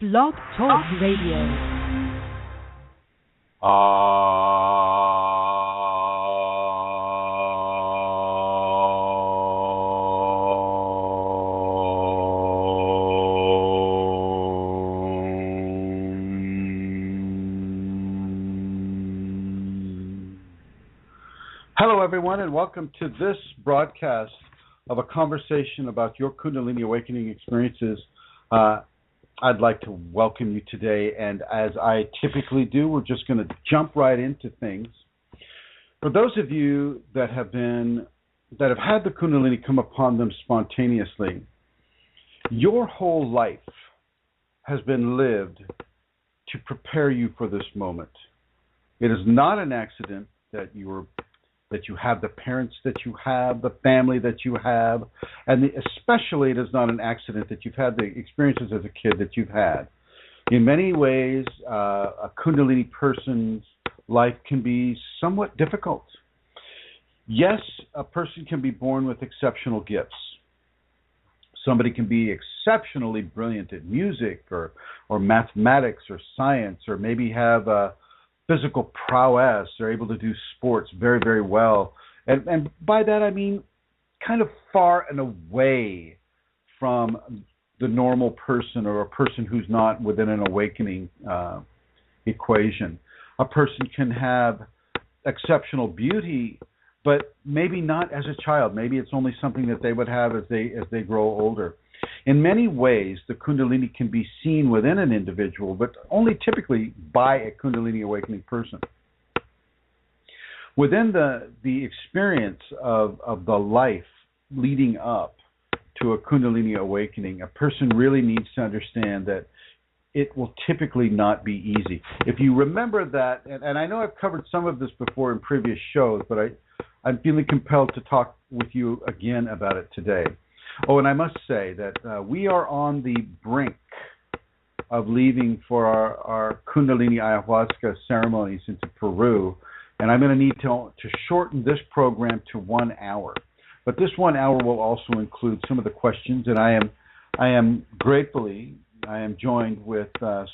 Blog Talk Radio. Hello, everyone, and welcome to this broadcast of a conversation about your Kundalini awakening experiences. I'd like to welcome you today, and as I typically do, we're just going to jump right into things. For those of you that have had the Kundalini come upon them spontaneously, your whole life has been lived to prepare you for this moment. It is not an accident that you have the parents that you have, the family that you have, and especially it is not an accident that you've had the experiences as a kid that you've had. In many ways, a Kundalini person's life can be somewhat difficult. Yes, a person can be born with exceptional gifts. Somebody can be exceptionally brilliant at music or mathematics or science, or maybe have physical prowess. They're able to do sports very, very well. And by that I mean kind of far and away from the normal person or a person who's not within an awakening equation. A person can have exceptional beauty, but maybe not as a child. Maybe it's only something that they would have as they grow older. In many ways, the Kundalini can be seen within an individual, but only typically by a Kundalini awakening person. Within the experience of the life leading up to a Kundalini awakening, a person really needs to understand that it will typically not be easy. If you remember that, and I know I've covered some of this before in previous shows, but I'm feeling compelled to talk with you again about it today. Oh, and I must say that we are on the brink of leaving for our Kundalini ayahuasca ceremonies into Peru, and I'm going to need to shorten this program to 1 hour. But this 1 hour will also include some of the questions, and I am joined with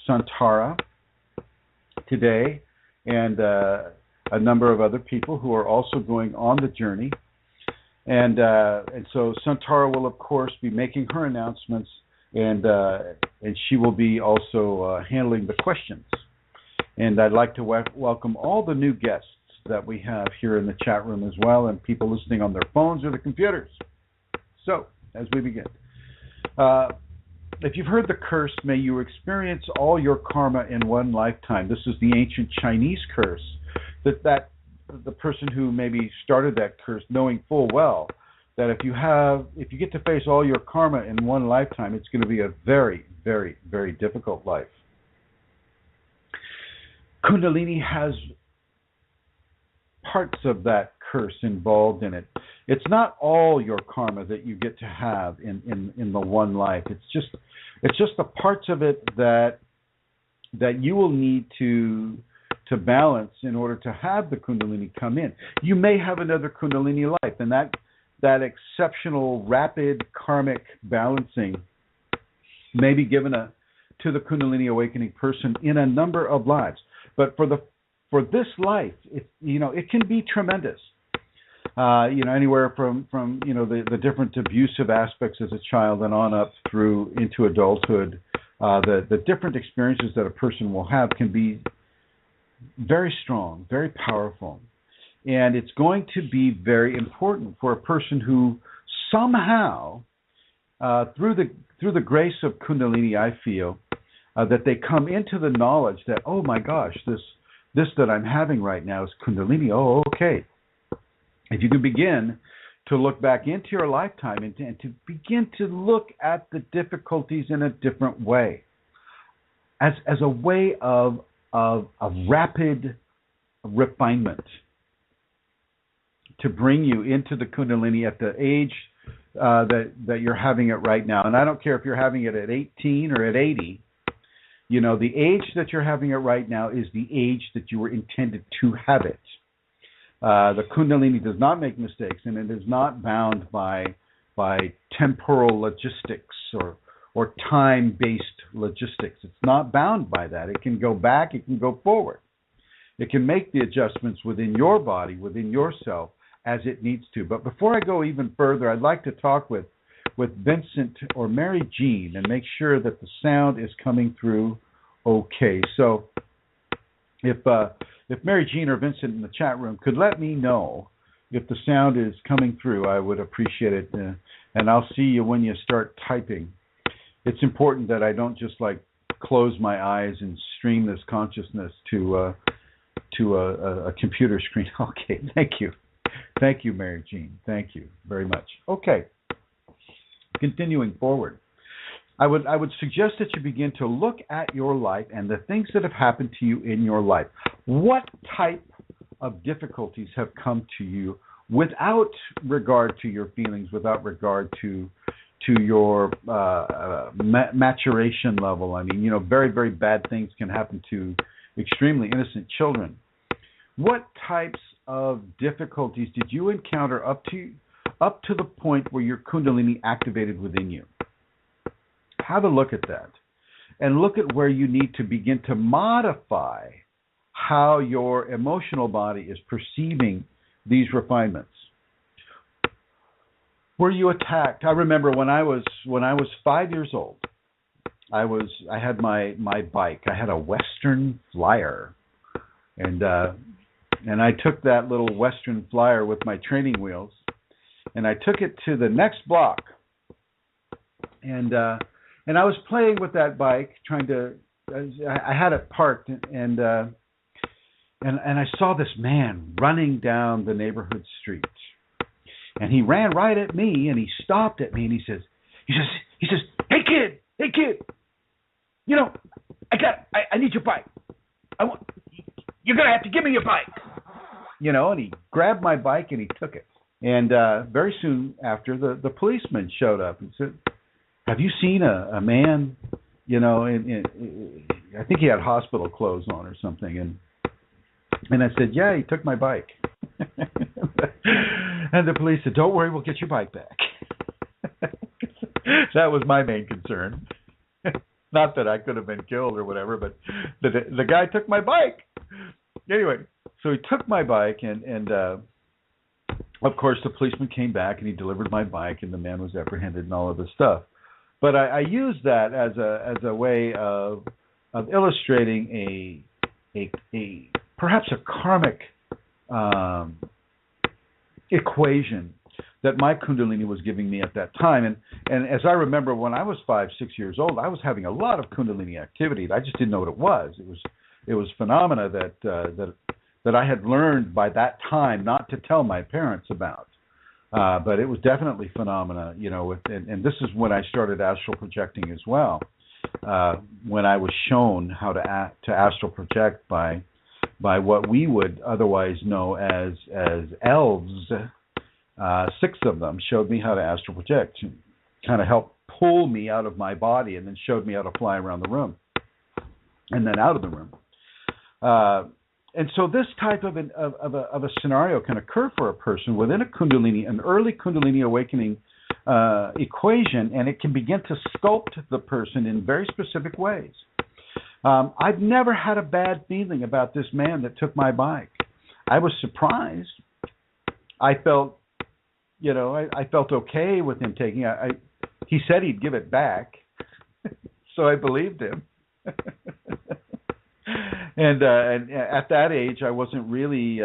Santara today, and a number of other people who are also going on the journey. And so Santara will, of course, be making her announcements, and she will be also handling the questions. And I'd like to welcome all the new guests that we have here in the chat room as well, and people listening on their phones or the computers. So, as we begin, if you've heard the curse, may you experience all your karma in one lifetime. This is the ancient Chinese curse that the person who maybe started that curse knowing full well that if you get to face all your karma in one lifetime, it's going to be a very, very, very difficult life. Kundalini has parts of that curse involved in it. It's not all your karma that you get to have in the one life. It's just the parts of it that you will need to balance in order to have the Kundalini come in. You may have another Kundalini life, and that exceptional rapid karmic balancing may be given to the Kundalini awakening person in a number of lives. But for this life, it can be tremendous. Anywhere from the different abusive aspects as a child and on up through into adulthood, the different experiences that a person will have can be very strong, very powerful. And it's going to be very important for a person who somehow, through the grace of Kundalini, I feel, that they come into the knowledge that, oh my gosh, this that I'm having right now is Kundalini. Oh, okay. If you can begin to look back into your lifetime and to begin to look at the difficulties in a different way, as a way of rapid refinement to bring you into the Kundalini at the age that you're having it right now. And I don't care if you're having it at 18 or at 80. The age that you're having it right now is the age that you were intended to have it. The Kundalini does not make mistakes, and it is not bound by temporal logistics or time-based logistics. It's not bound by that. It can go back. It can go forward. It can make the adjustments within your body, within yourself, as it needs to. But before I go even further, I'd like to talk with Vincent or Mary Jean and make sure that the sound is coming through okay. So if Mary Jean or Vincent in the chat room could let me know if the sound is coming through, I would appreciate it. And I'll see you when you start typing. It's important that I don't just like close my eyes and stream this consciousness to a computer screen. Okay, thank you. Thank you, Mary Jean. Thank you very much. Okay, continuing forward. I would suggest that you begin to look at your life and the things that have happened to you in your life. What type of difficulties have come to you without regard to your feelings, without regard to your maturation level? I mean, very, very bad things can happen to extremely innocent children. What types of difficulties did you encounter up to the point where your Kundalini activated within you? Have a look at that and look at where you need to begin to modify how your emotional body is perceiving these refinements. Were you attacked? I remember when I was 5 years old, I had my bike. I had a Western Flyer, and I took that little Western Flyer with my training wheels, and I took it to the next block, and I was playing with that bike, I had it parked, and I saw this man running down the neighborhood street, and he ran right at me, and he stopped at me, and he says, "Hey kid, I need your bike. You're gonna have to give me your bike." And he grabbed my bike and he took it. And very soon after, the policeman showed up and said, "Have you seen a man? I think he had hospital clothes on or something." And I said, "Yeah, he took my bike." And the police said, "Don't worry, we'll get your bike back." That was my main concern. Not that I could have been killed or whatever, but the guy took my bike. Anyway, so he took my bike, and of course the policeman came back and he delivered my bike, and the man was apprehended and all of this stuff. But I used that as a way of illustrating a perhaps a karmic equation that my Kundalini was giving me at that time. And as I remember, when I was 5, 6 years old, I was having a lot of Kundalini activity. I just didn't know what it was. It was phenomena that I had learned by that time not to tell my parents about. But it was definitely phenomena, and this is when I started astral projecting as well. When I was shown how to astral project by what we would otherwise know as elves. 6 of them showed me how to astral project, kind of helped pull me out of my body, and then showed me how to fly around the room, and then out of the room. And so this type of a scenario can occur for a person within an early Kundalini awakening equation, and it can begin to sculpt the person in very specific ways. I've never had a bad feeling about this man that took my bike. I was surprised. I felt, I felt okay with him taking it. He said he'd give it back, so I believed him. And at that age, I wasn't really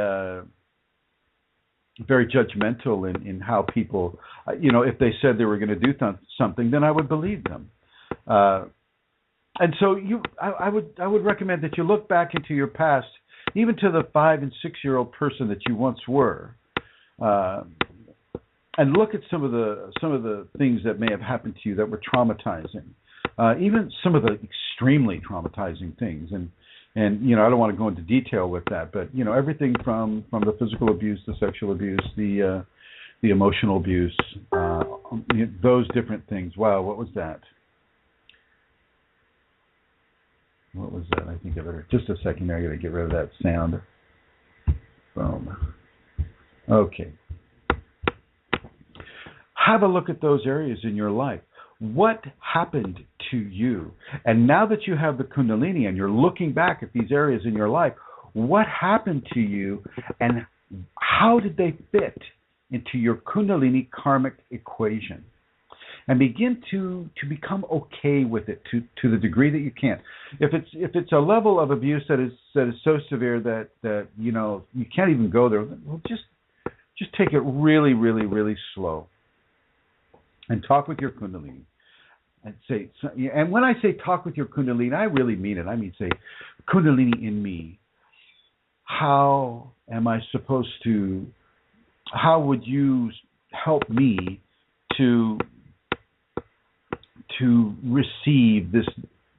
very judgmental in how people, if they said they were going to do something, then I would believe them. And so I would recommend that you look back into your past, even to the 5 and 6 year old person that you once were, and look at some of the things that may have happened to you that were traumatizing, even some of the extremely traumatizing things. And I don't want to go into detail with that, but everything from the physical abuse, the sexual abuse, the emotional abuse, those different things. Wow, what was that? What was that? I think I better just a second there. I got to get rid of that sound. Boom. Okay. Have a look at those areas in your life. What happened to you? And now that you have the Kundalini and you're looking back at these areas in your life, what happened to you and how did they fit into your Kundalini karmic equation? And begin to become okay with it to the degree that you can. If it's a level of abuse that is so severe that you know you can't even go there, well, just take it really, really, really slow, and talk with your Kundalini, and say. And when I say talk with your Kundalini, I really mean it. I mean say, Kundalini in me. How am I supposed to? How would you help me to receive this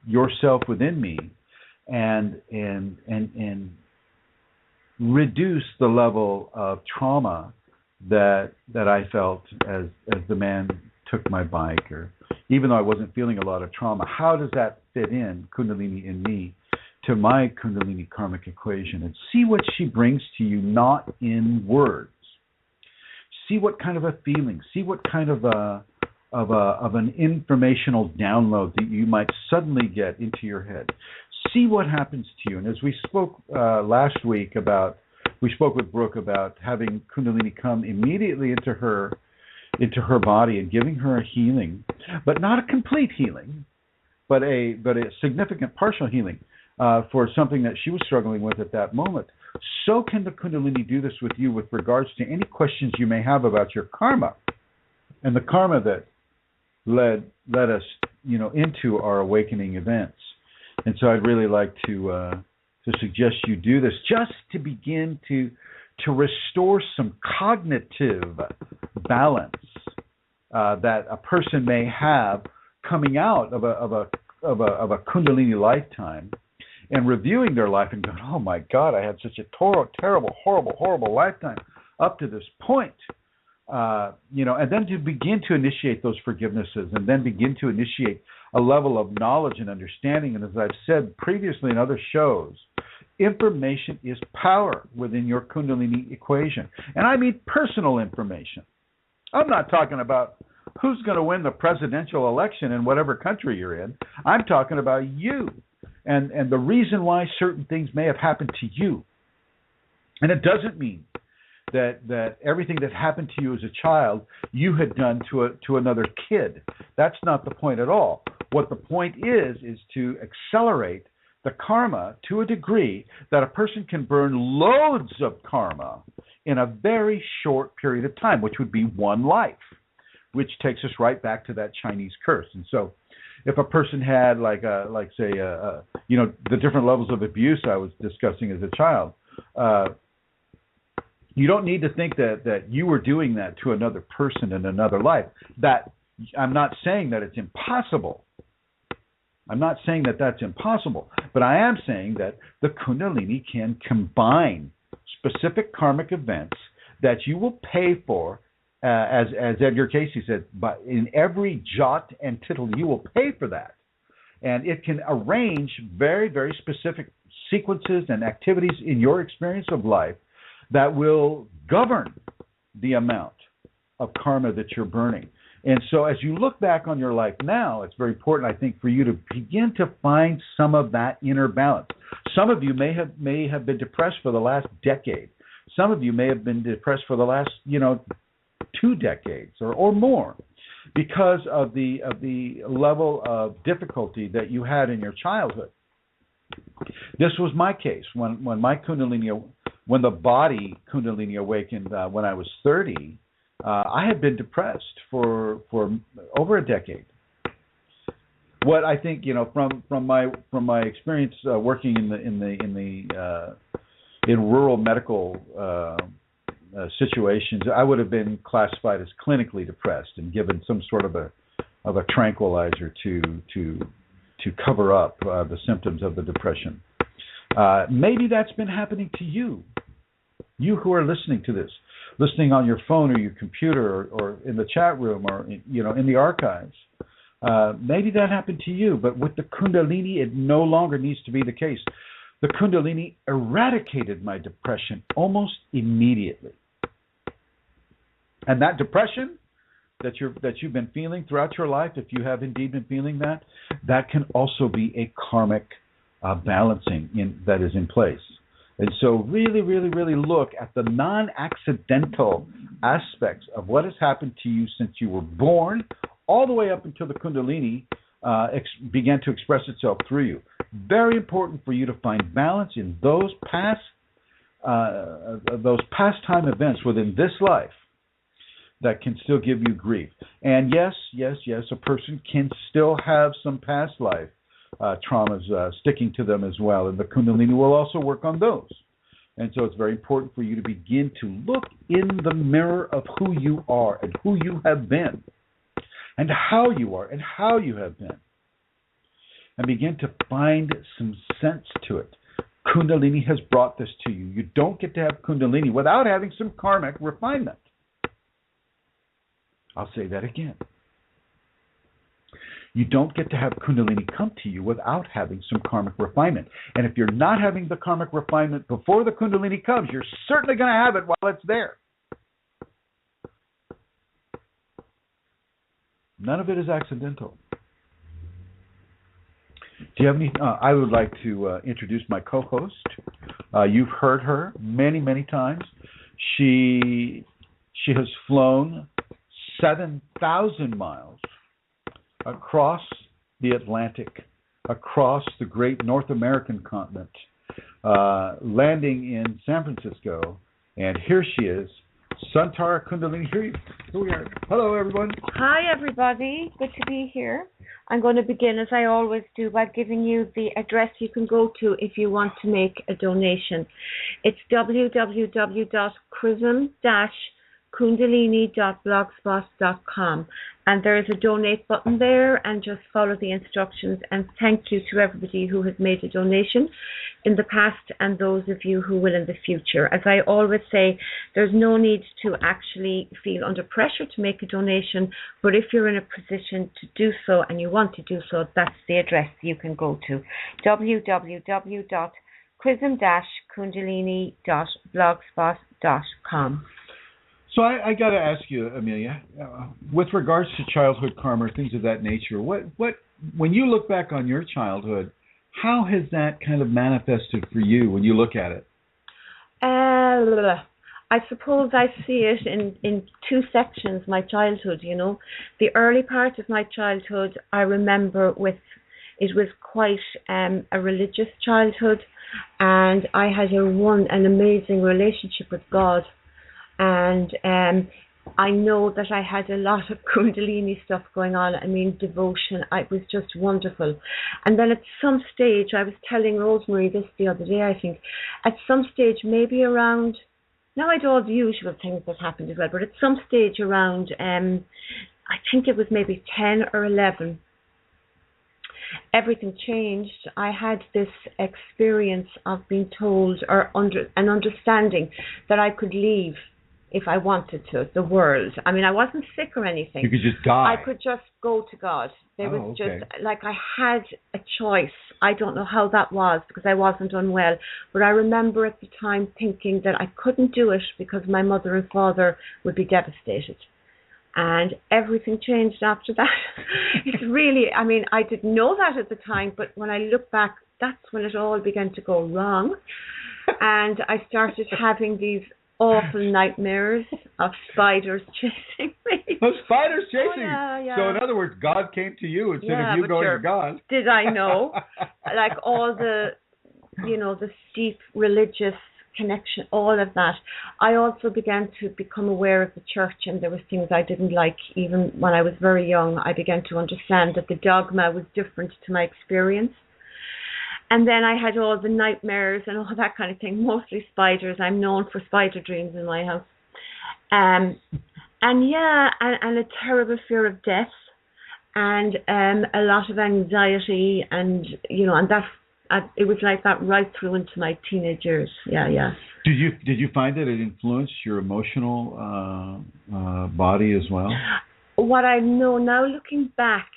yourself within me, and reduce the level of trauma that I felt as the man took my bike, or even though I wasn't feeling a lot of trauma, how does that fit in, Kundalini in me, to my Kundalini karmic equation? And see what she brings to you, not in words. See what kind of a feeling, see what kind of an informational download that you might suddenly get into your head. See what happens to you. And as we spoke last week we spoke with Brooke about having Kundalini come immediately into her body and giving her a healing, but not a complete healing, but a significant partial healing for something that she was struggling with at that moment. So can the Kundalini do this with you with regards to any questions you may have about your karma and the karma that led us, into our awakening events. And so I'd really like to suggest you do this just to begin to restore some cognitive balance that a person may have coming out of a Kundalini lifetime, and reviewing their life and going, oh my God, I had such a terrible, horrible lifetime up to this point. And then to begin to initiate those forgivenesses, and then begin to initiate a level of knowledge and understanding. And as I've said previously in other shows, information is power within your Kundalini equation. And I mean personal information. I'm not talking about who's going to win the presidential election in whatever country you're in. I'm talking about you and the reason why certain things may have happened to you. And it doesn't mean that everything that happened to you as a child you had done to another kid. That's not the point at all. What the point is to accelerate the karma to a degree that a person can burn loads of karma in a very short period of time, which would be one life, which takes us right back to that Chinese curse. And so if a person had the different levels of abuse I was discussing as a child, you don't need to think that you were doing that to another person in another life. That I'm not saying that it's impossible. I'm not saying that that's impossible, but I am saying that the Kundalini can combine specific karmic events that you will pay for, as Edgar Casey said, but in every jot and tittle you will pay for that. And it can arrange very, very specific sequences and activities in your experience of life that will govern the amount of karma that you're burning. And so as you look back on your life now, it's very important, I think, for you to begin to find some of that inner balance. Some of you may have been depressed for the last decade. Some of you may have been depressed for the last, 2 decades or more, because of the level of difficulty that you had in your childhood. This was my case when the body Kundalini awakened when I was 30. I had been depressed for over a decade. What I think, from my experience working in rural medical situations, I would have been classified as clinically depressed and given some sort of a tranquilizer to cover up the symptoms of the depression. Maybe that's been happening to you. You who are listening to this, listening on your phone or your computer or in the chat room or in the archives. Maybe that happened to you, but with the Kundalini, it no longer needs to be the case. The Kundalini eradicated my depression almost immediately. And that depression that you've been feeling throughout your life, if you have indeed been feeling that, that can also be a karmic balancing that is in place. And so really, really, really look at the non-accidental aspects of what has happened to you since you were born, all the way up until the Kundalini began to express itself through you. Very important for you to find balance in those pastime events within this life that can still give you grief. And yes, a person can still have some past life traumas sticking to them as well, and the Kundalini will also work on those. And so it's very important for you to begin to look in the mirror of who you are and who you have been and how you are and how you have been, and begin to find some sense to it. Kundalini has brought this to you. You don't get to have Kundalini without having some karmic refinement. I'll say that again. You don't get to have Kundalini come to you without having some karmic refinement. And if you're not having the karmic refinement before the Kundalini comes, you're certainly going to have it while it's there. None of it is accidental. Do you have any? I would like to introduce my co-host. You've heard her many, many times. She has flown 7,000 miles across the Atlantic, across the great North American continent, landing in San Francisco, and here she is, Santara Kundalini. Here we are. Hello, everyone. Hi, everybody. Good to be here. I'm going to begin, as I always do, by giving you the address you can go to if you want to make a donation. It's www.chrism-kundalini.blogspot.com, and there is a donate button there, and just follow the instructions. And thank you to everybody who has made a donation in the past and those of you who will in the future. As I always say, there's no need to actually feel under pressure to make a donation, but if you're in a position to do so and you want to do so, that's the address you can go to, www.chrism-kundalini.blogspot.com. So I got to ask you, Amelia, with regards to childhood karma, things of that nature, what when you look back on your childhood, how has that kind of manifested for you when you look at it? I suppose I see it in two sections, my childhood, you know. The early part of my childhood, I remember it was quite a religious childhood, and I had an amazing relationship with God. And I know that I had a lot of Kundalini stuff going on. I mean, devotion. It was just wonderful. And then at some stage, I was telling Rosemary this the other day, I think, at some stage, maybe around, now I do all the usual things that happened as well, but at some stage around, I think it was maybe 10 or 11, everything changed. I had this experience of being told, or an understanding that I could leave if I wanted to, the world. I mean, I wasn't sick or anything. You could just die. I could just go to God. There was just, like, I had a choice. I don't know how that was because I wasn't unwell. But I remember at the time thinking that I couldn't do it because my mother and father would be devastated. And everything changed after that. It's really, I mean, I didn't know that at the time, but when I look back, that's when it all began to go wrong. And I started having these awful nightmares of spiders chasing me. Oh, spiders chasing you. Yeah. So in other words, God came to you instead of you going to God. Did I know? Like all the, the steep religious connection, all of that. I also began to become aware of the church, and there were things I didn't like. Even when I was very young, I began to understand that the dogma was different to my experience. And then I had all the nightmares and all that kind of thing, mostly spiders. I'm known for spider dreams in my house. And a terrible fear of death, and a lot of anxiety, and it was like that right through into my teenage years. Yeah. Did you find that it influenced your emotional body as well? What I know now, looking back,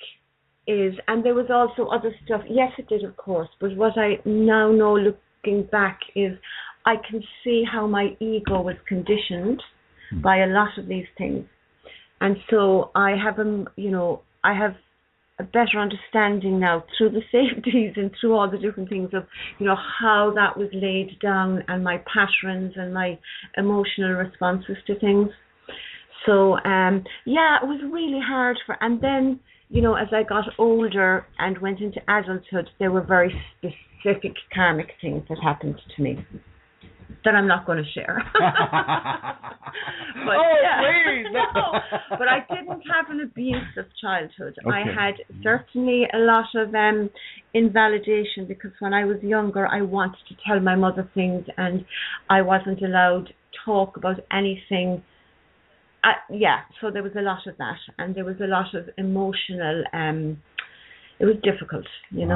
is, and there was also other stuff. Yes, it did, of course. But what I now know, looking back, is I can see how my ego was conditioned by a lot of these things. And so I have I have a better understanding now through the safeties and through all the different things of, how that was laid down and my patterns and my emotional responses to things. So, it was really hard and then, as I got older and went into adulthood, there were very specific karmic things that happened to me that I'm not going to share. But, please! No, but I didn't have an abusive childhood. Okay. I had certainly a lot of invalidation, because when I was younger, I wanted to tell my mother things and I wasn't allowed to talk about anything. So there was a lot of that, and there was a lot of emotional. It was difficult, Yeah.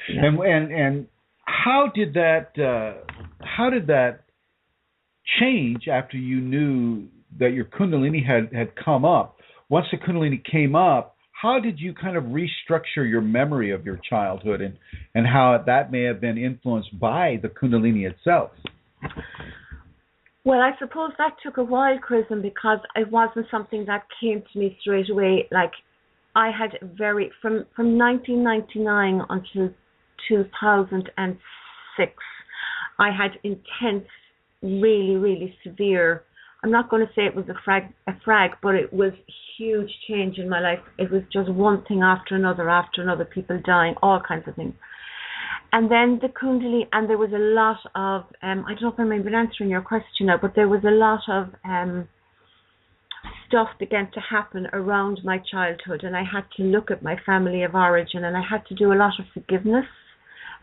And how did that change after you knew that your Kundalini had come up? Once the Kundalini came up, how did you kind of restructure your memory of your childhood and how that may have been influenced by the Kundalini itself? Well, I suppose that took a while, Chrism, because it wasn't something that came to me straight away. Like, I had from 1999 until 2006, I had intense, really, really severe, I'm not going to say it was a frag, but it was huge change in my life. It was just one thing after another, people dying, all kinds of things. And then the Kundalini, and there was a lot of, I don't know if I'm even answering your question now, but there was a lot of stuff began to happen around my childhood, and I had to look at my family of origin, and I had to do a lot of forgiveness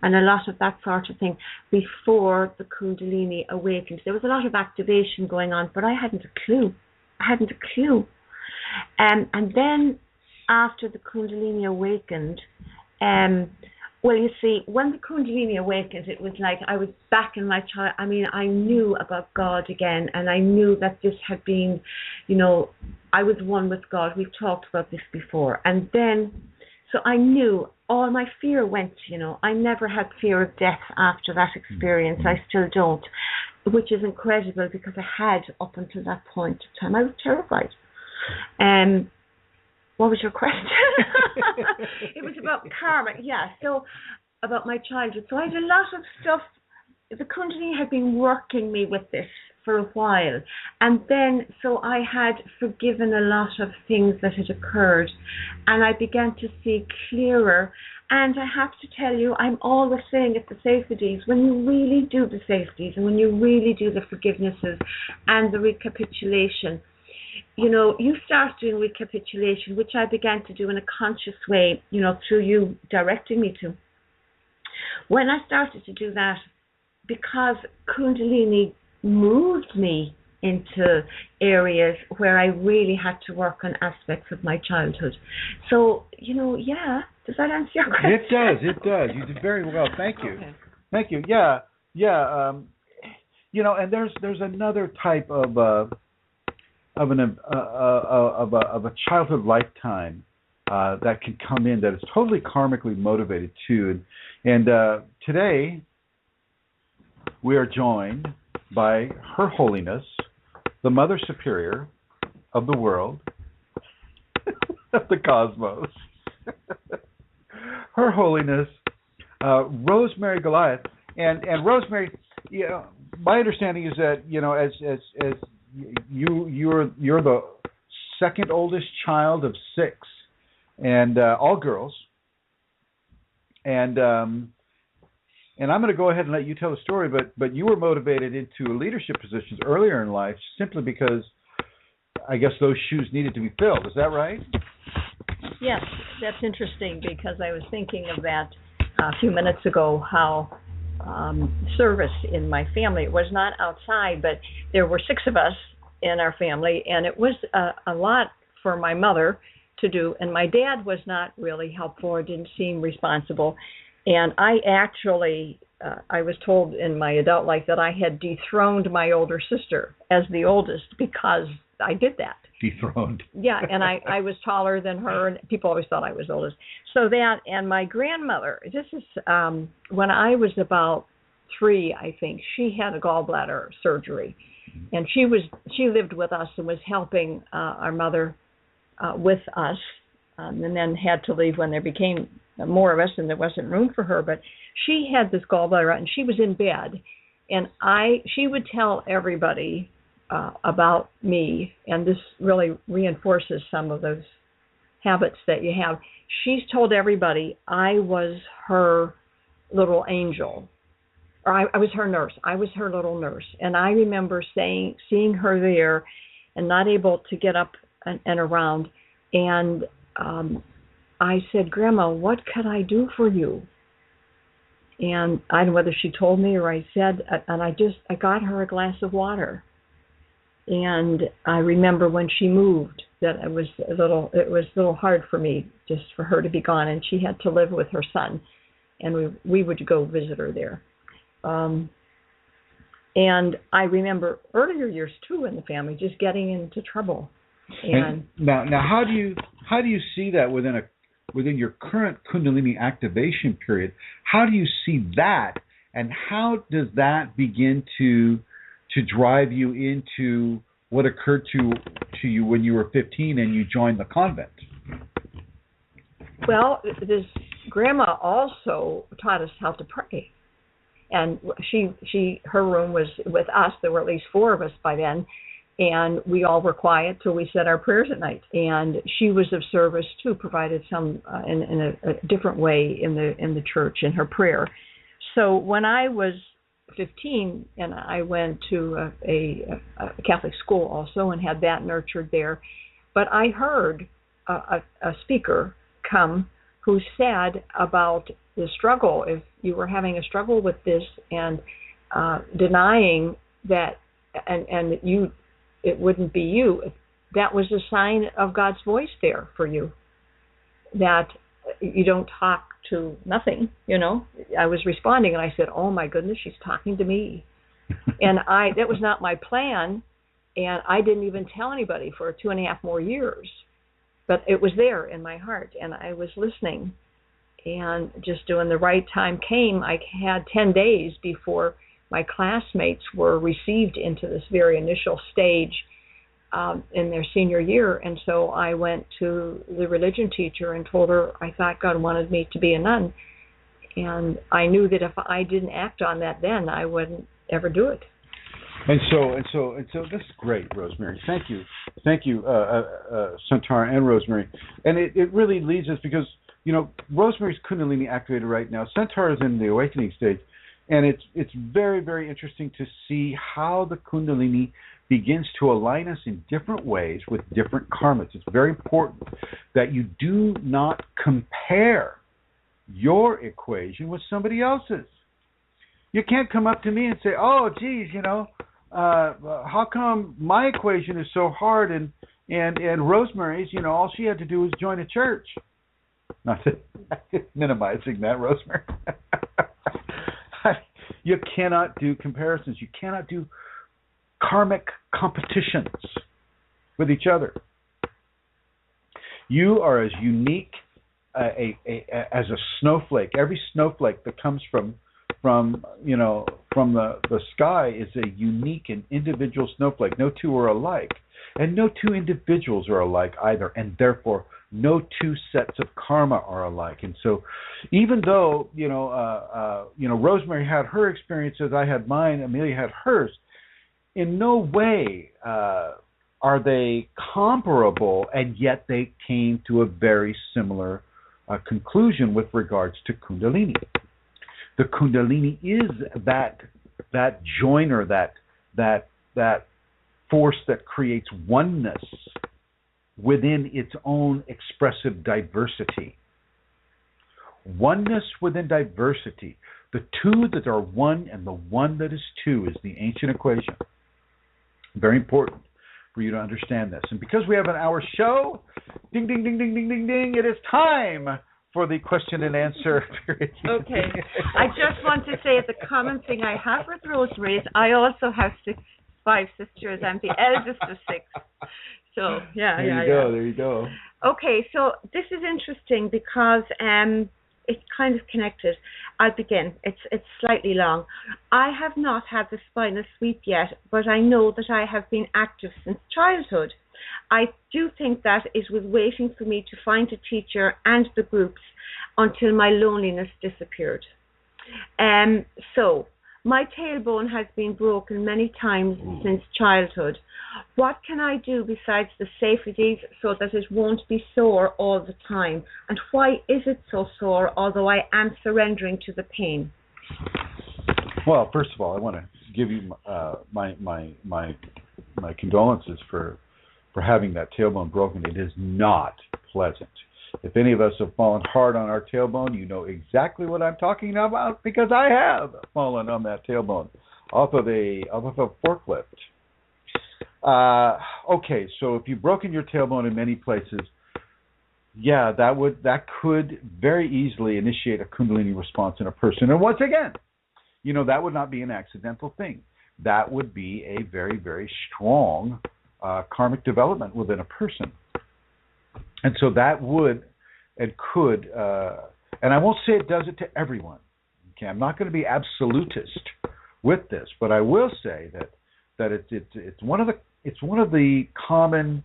and a lot of that sort of thing before the Kundalini awakened. There was a lot of activation going on, but I hadn't a clue. And then after the Kundalini awakened, well, you see, when the Kundalini awakened, it was like I was back in my child. I mean, I knew about God again, and I knew that this had been, I was one with God. We've talked about this before. And then, so I knew all my fear went, I never had fear of death after that experience. I still don't, which is incredible because I had up until that point of time. I was terrified. What was your question? It was about karma. Yeah, so about my childhood. So I had a lot of stuff. The Kundalini had been working me with this for a while. And then, so I had forgiven a lot of things that had occurred. And I began to see clearer. And I have to tell you, I'm always saying at the safeties, when you really do the safeties and when you really do the forgivenesses and the recapitulation, you start doing recapitulation, which I began to do in a conscious way, through you directing me to. When I started to do that, because Kundalini moved me into areas where I really had to work on aspects of my childhood. So, does that answer your question? It does. You did very well. Thank you. Okay. Thank you. Yeah. And there's another type of a childhood lifetime that can come in that is totally karmically motivated too. And today we are joined by Her Holiness, the Mother Superior of the world, of the cosmos, Her Holiness Rosemary Goliath. And Rosemary, my understanding is that as you're the second oldest child of 6, and all girls. And I'm going to go ahead and let you tell the story. But you were motivated into leadership positions earlier in life simply because I guess those shoes needed to be filled. Is that right? Yes, that's interesting because I was thinking of that a few minutes ago. How service in my family. It was not outside, but there were 6 of us in our family, and it was a lot for my mother to do, and my dad was not really helpful or didn't seem responsible. And I actually, I was told in my adult life that I had dethroned my older sister as the oldest because I did that. Dethroned. Yeah, and I was taller than her, and people always thought I was oldest. So that, and my grandmother, this is when I was about 3, I think, she had a gallbladder surgery. And she lived with us and was helping our mother with us, and then had to leave when there became more of us and there wasn't room for her. But she had this gallbladder and she was in bed, and she would tell everybody about me, and this really reinforces some of those habits that you have. She's told everybody I was her little angel, or I was her nurse. I was her little nurse. And I remember seeing her there and not able to get up and around. And I said, Grandma, what could I do for you? And I don't know whether she told me or I said, and I got her a glass of water. And I remember when she moved that it was a little hard for me just for her to be gone, and she had to live with her son, and we would go visit her there. And I remember earlier years too in the family just getting into trouble. And now how do you see that within your current Kundalini activation period? How do you see that, and how does that begin to drive you into what occurred to you when you were 15 and you joined the convent? Well, this grandma also taught us how to pray. And her room was with us. There were at least 4 of us by then, and we all were quiet till we said our prayers at night. And she was of service too, provided some in a different way in the church in her prayer. So when I was 15, and I went to a Catholic school also and had that nurtured there, but I heard a speaker come who said about the struggle, if you were having a struggle with this and denying that, and it wouldn't be you, that was a sign of God's voice there for you, that you don't talk to nothing, I was responding, and I said, oh my goodness, she's talking to me. And that was not my plan, and I didn't even tell anybody for 2.5 more years, but it was there in my heart, and I was listening. And just when the right time came, I had 10 days before my classmates were received into this very initial stage in their senior year. And so I went to the religion teacher and told her I thought God wanted me to be a nun. And I knew that if I didn't act on that then, I wouldn't ever do it. And so this is great, Rosemary. Thank you, Santara and Rosemary. And it really leads us because, Rosemary's Kundalini activated right now. Santara is in the awakening stage. And it's very, very interesting to see how the Kundalini begins to align us in different ways with different karmas. It's very important that you do not compare your equation with somebody else's. You can't come up to me and say, oh, geez, how come my equation is so hard and Rosemary's, all she had to do was join a church. Not minimizing that, Rosemary. You cannot do comparisons. You cannot do karmic competitions with each other. You are as unique as a snowflake. Every snowflake that comes from the sky is a unique and individual snowflake. No two are alike, and no two individuals are alike either, and therefore no two sets of karma are alike. And so, even though Rosemary had her experiences, I had mine, Amelia had hers, in no way are they comparable, and yet they came to a very similar conclusion with regards to Kundalini. The Kundalini is that joiner, that force that creates oneness within its own expressive diversity. Oneness within diversity. The two that are one and the one that is two is the ancient equation. Very important for you to understand this. And because we have an hour show, ding, ding, ding, ding, ding, ding, ding, it is time for the question and answer period. Okay. I just want to say the common thing I have with Rosemary is I also have 5 sisters. I'm the eldest of 6. So, There you go. Okay, so this is interesting because it's kind of connected. I'll begin. It's slightly long. I have not had the spinal sweep yet, but I know that I have been active since childhood. I do think that it was waiting for me to find a teacher and the groups until my loneliness disappeared. So my tailbone has been broken many times since childhood. What can I do besides the safeties so that it won't be sore all the time? And why is it so sore, although I am surrendering to the pain? Well, first of all, I want to give you my condolences for having that tailbone broken. It is not pleasant. If any of us have fallen hard on our tailbone, you know exactly what I'm talking about, because I have fallen on that tailbone off of a forklift. Okay, so if you've broken your tailbone in many places, yeah, that could very easily initiate a Kundalini response in a person. And once again, you know, that would not be an accidental thing. That would be a very, very strong karmic development within a person. And so that would and could, and I won't say it does it to everyone. Okay, I'm not going to be absolutist with this, but I will say that it's one of the common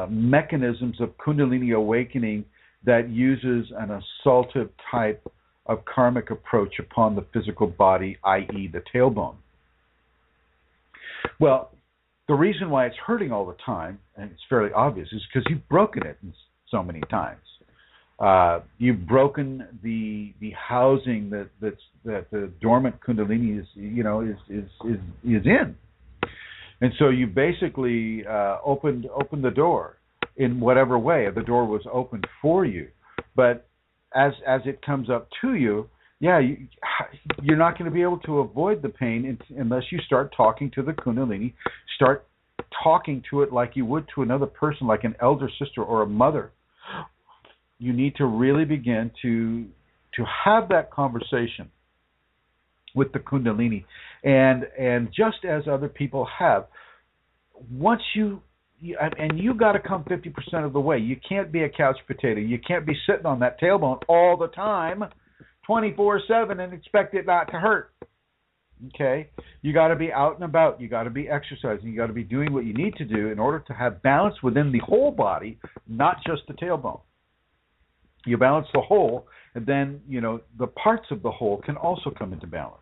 mechanisms of Kundalini awakening that uses an assaultive type of karmic approach upon the physical body, i.e., the tailbone. Well, the reason why it's hurting all the time, and it's fairly obvious, is because you've broken it so many times. You've broken the housing that the dormant Kundalini is in, and so you basically opened the door in whatever way the door was opened for you. But as it comes up to you, you're not going to be able to avoid the pain unless you start talking to the Kundalini, start talking to it like you would to another person, like an elder sister or a mother. You need to really begin to have that conversation with the Kundalini, and just as other people have, once you got to come 50% of the way. You can't be a couch potato. You can't be sitting on that tailbone all the time, 24/7, and expect it not to hurt. Okay? You got to be out and about. You got to be exercising. You got to be doing what you need to do in order to have balance within the whole body, not just the tailbone. You balance the whole, and then, the parts of the whole can also come into balance.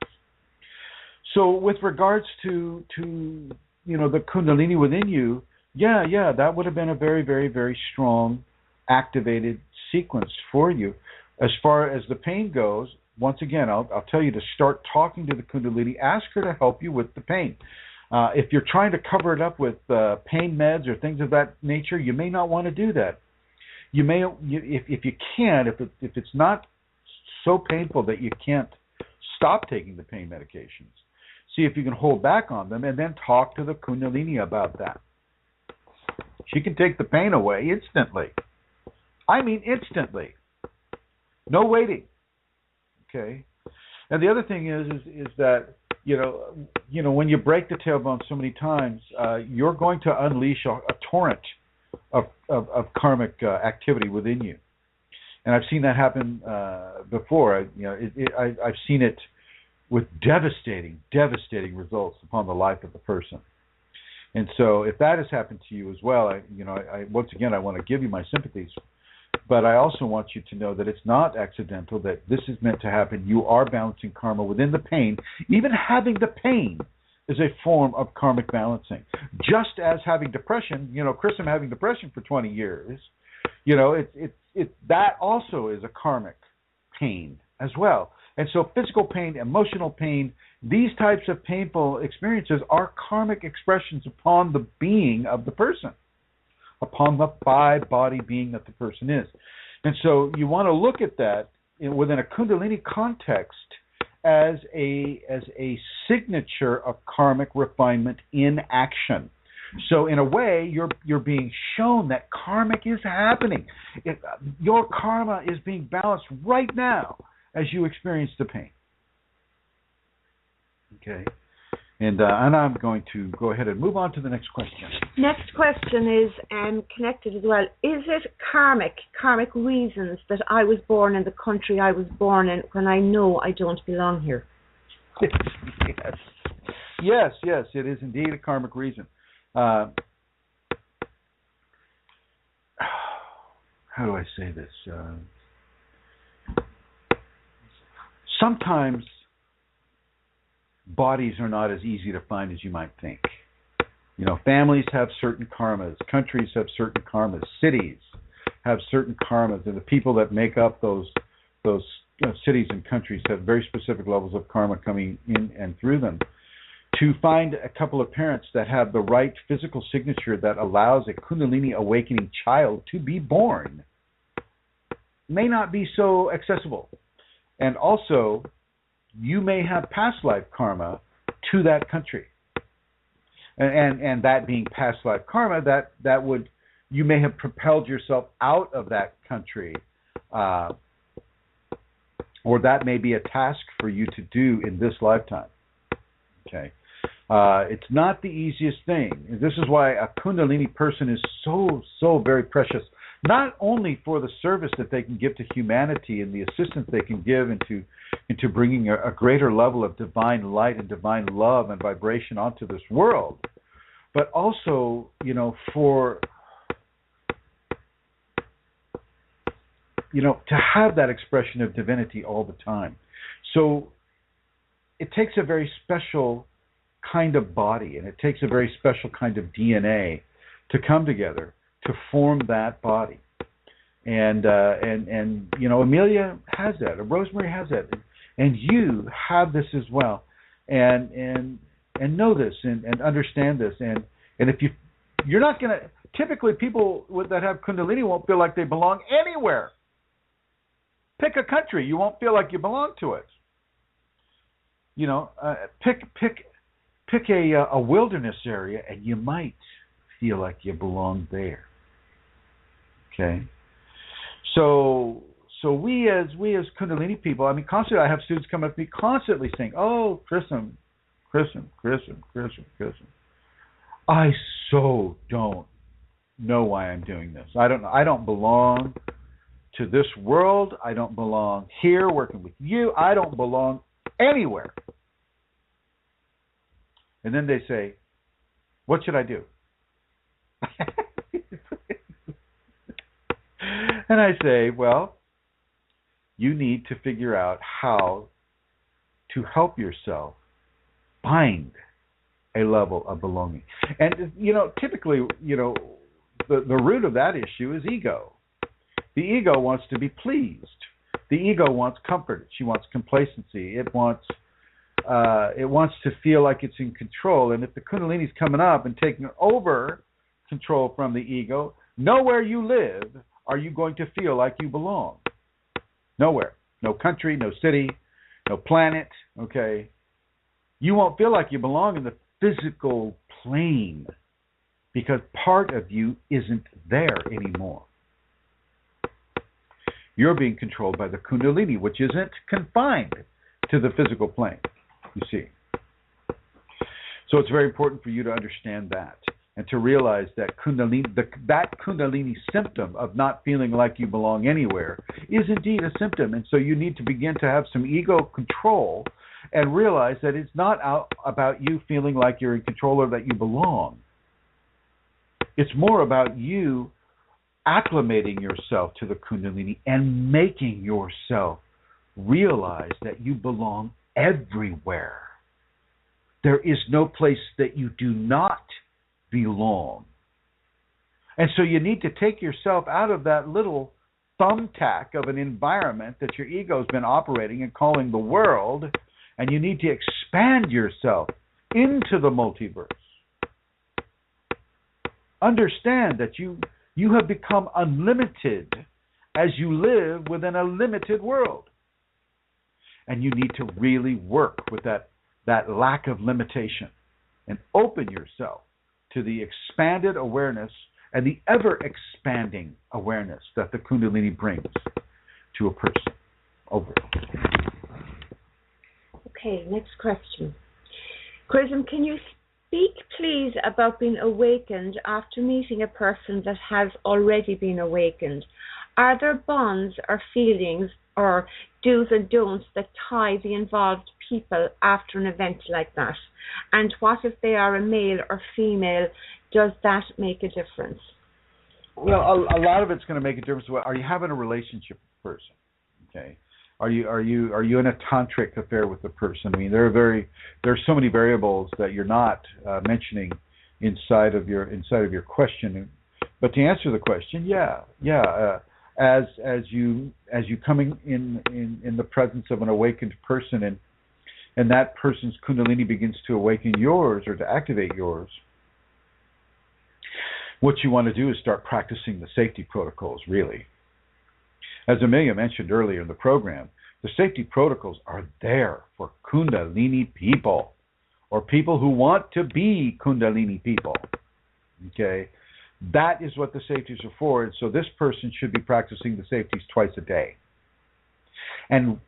So with regards to the Kundalini within you, that would have been a very, very, very strong activated sequence for you. As far as the pain goes, once again, I'll tell you to start talking to the Kundalini. Ask her to help you with the pain. If you're trying to cover it up with pain meds or things of that nature, you may not want to do that. You may, if you can, if it's not so painful that you can't stop taking the pain medications, see if you can hold back on them, and then talk to the Kundalini about that. She can take the pain away instantly. I mean instantly. No waiting. Okay. And the other thing is that when you break the tailbone so many times, you're going to unleash a torrent of karmic activity within you. And I've seen that happen before. I've seen it with devastating results upon the life of the person. And so, if that has happened to you as well, I once again, I want to give you my sympathies. But I also want you to know that it's not accidental, that this is meant to happen. You are balancing karma within the pain. Even having the pain is a form of karmic balancing. Just as having depression, Chrism having depression for 20 years, that also is a karmic pain as well. And so physical pain, emotional pain, these types of painful experiences are karmic expressions upon the being of the person, upon the five-body being that the person is. And so you want to look at that within a Kundalini context as a signature of karmic refinement in action. So in a way, you're being shown that karmic is happening. Your karma is being balanced right now as you experience the pain. Okay? And I'm going to go ahead and move on to the next question. Next question is connected as well. Is it karmic reasons that I was born in the country I was born in when I know I don't belong here? Yes, it is indeed a karmic reason. How do I say this? Sometimes bodies are not as easy to find as you might think. You know, families have certain karmas, countries have certain karmas, cities have certain karmas, and the people that make up those cities and countries have very specific levels of karma coming in and through them. To find a couple of parents that have the right physical signature that allows a Kundalini awakening child to be born may not be so accessible. And also, you may have past life karma to that country. And that being past life karma, that would, you may have propelled yourself out of that country, or that may be a task for you to do in this lifetime. Okay, it's not the easiest thing. This is why a Kundalini person is so very precious. Not only for the service that they can give to humanity and the assistance they can give into bringing a greater level of divine light and divine love and vibration onto this world, but also, you know, for, you know, to have that expression of divinity all the time. So it takes a very special kind of body, and it takes a very special kind of DNA to come together to form that body. And you know, Amelia has that, Rosemary has that, and you have this as well. And know this and understand this. And if you're not going to, typically people that have Kundalini won't feel like they belong anywhere. Pick a country, you won't feel like you belong to it. You know, pick a wilderness area, and you might feel like you belong there. Okay, so we as Kundalini people, I mean, constantly I have students come up to me constantly saying, "Oh, Chrism. I so don't know why I'm doing this. I don't belong to this world. I don't belong here working with you. I don't belong anywhere." And then they say, "What should I do?" And I say, well, you need to figure out how to help yourself find a level of belonging. And, you know, typically, you know, the root of that issue is ego. The ego wants to be pleased. The ego wants comfort. She wants complacency. It wants to feel like it's in control. And if the Kundalini's coming up and taking over control from the ego, nowhere you live are you going to feel like you belong. Nowhere. No country, no city, no planet, okay? You won't feel like you belong in the physical plane because part of you isn't there anymore. You're being controlled by the Kundalini, which isn't confined to the physical plane, you see. So it's very important for you to understand that and to realize that that Kundalini symptom of not feeling like you belong anywhere is indeed a symptom. And so you need to begin to have some ego control and realize that it's not about you feeling like you're in control or that you belong. It's more about you acclimating yourself to the Kundalini and making yourself realize that you belong everywhere. There is no place that you do not belong. And so you need to take yourself out of that little thumbtack of an environment that your ego's been operating and calling the world, and you need to expand yourself into the multiverse. Understand that you have become unlimited as you live within a limited world. And you need to really work with that lack of limitation and open yourself to the expanded awareness and the ever-expanding awareness that the Kundalini brings to a person. Over. Okay, next question. Chrism, can you speak, please, about being awakened after meeting a person that has already been awakened? Are there bonds or feelings or do's and don'ts that tie the involved people after an event like that? And what if they are a male or female? Does that make a difference? Well, a lot of it's going to make a difference. Are you having a relationship with the person? Okay. Are you in a tantric affair with the person? I mean, there's so many variables that you're not mentioning inside of your question. But to answer the question, as you coming in the presence of an awakened person, and that person's Kundalini begins to awaken yours or to activate yours, what you want to do is start practicing the safety protocols, really. As Amelia mentioned earlier in the program, the safety protocols are there for Kundalini people, or people who want to be Kundalini people. Okay? That is what the safeties are for, and so this person should be practicing the safeties twice a day. And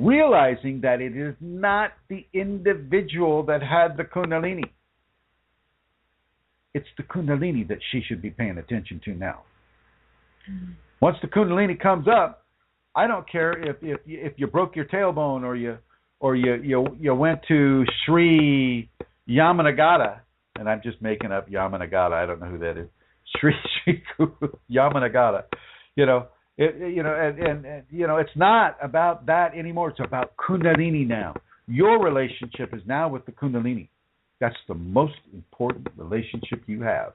realizing that it is not the individual that had the Kundalini. It's the Kundalini that she should be paying attention to now. Once the Kundalini comes up, I don't care if you broke your tailbone or you went to Sri Yamanagata, and I'm just making up Yamanagata. I don't know who that is. Sri Yamanagata. It's not about that anymore. It's about Kundalini now. Your relationship is now with the Kundalini. That's the most important relationship you have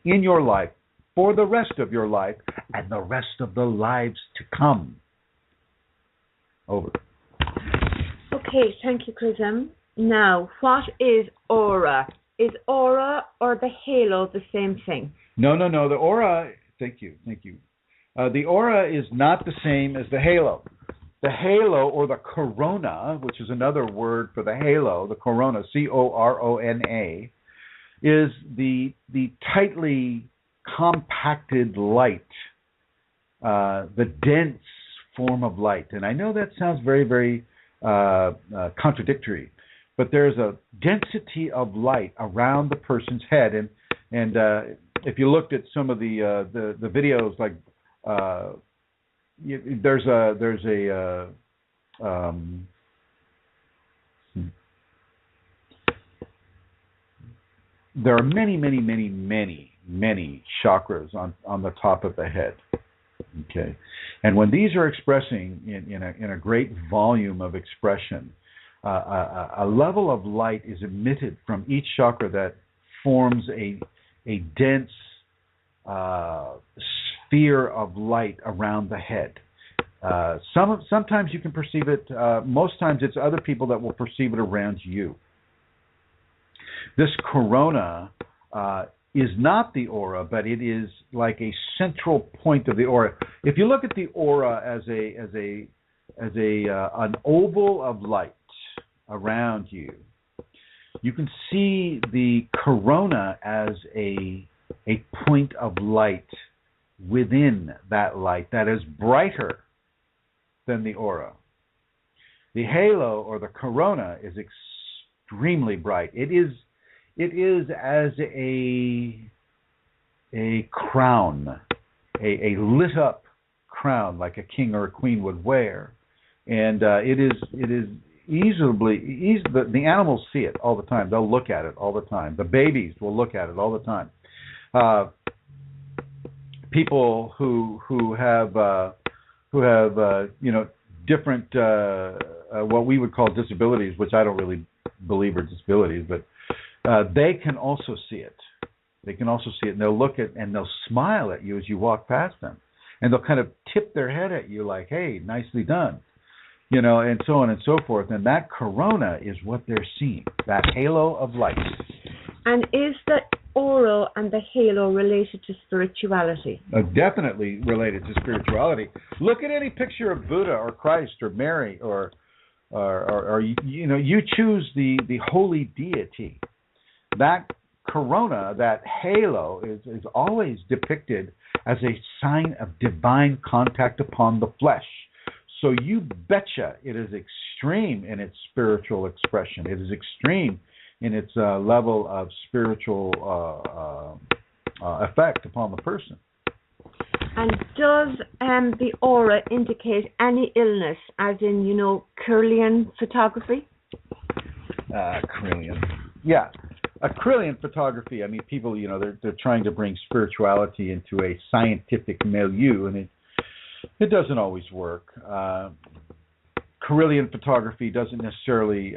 in your life for the rest of your life and the rest of the lives to come. Over. Okay, thank you, Chrism. Now, what is aura? Is aura or the halo the same thing? No. The aura, thank you. The aura is not the same as the halo. The halo, or the corona, which is another word for the halo, the corona, C-O-R-O-N-A, is the tightly compacted light, the dense form of light. And I know that sounds very, very contradictory, but there's a density of light around the person's head. And if you looked at some of the videos, like there are many chakras on the top of the head. Okay, and when these are expressing in a great volume of expression, a level of light is emitted from each chakra that forms a dense sphere of light around the head. Sometimes you can perceive it. Most times it's other people that will perceive it around you. This corona is not the aura, but it is like a central point of the aura. If you look at the aura as an oval of light around you, you can see the corona as a point of light within that light that is brighter than the aura. The halo, or the corona, is extremely bright. It is as a crown, a lit up crown like a king or a queen would wear, and it is easily the animals see it all the time. They'll look at it all the time. The babies will look at it all the time. People who have different what we would call disabilities, which I don't really believe are disabilities, but they can also see it. They can also see it, and they'll look at and they'll smile at you as you walk past them, and they'll kind of tip their head at you like, "Hey, nicely done," and so on and so forth. And that corona is what they're seeing, that halo of light. And is the aura and the halo related to spirituality? Definitely related to spirituality. Look at any picture of Buddha or Christ or Mary or you choose the holy deity. That corona, that halo, is always depicted as a sign of divine contact upon the flesh. So you betcha it is extreme in its spiritual expression. It is extreme in its level of spiritual effect upon the person. And does the aura indicate any illness, as in, Kirlian photography? Kirlian. Yeah. Kirlian photography, I mean, people, they're trying to bring spirituality into a scientific milieu, and it doesn't always work. Kirlian photography doesn't necessarily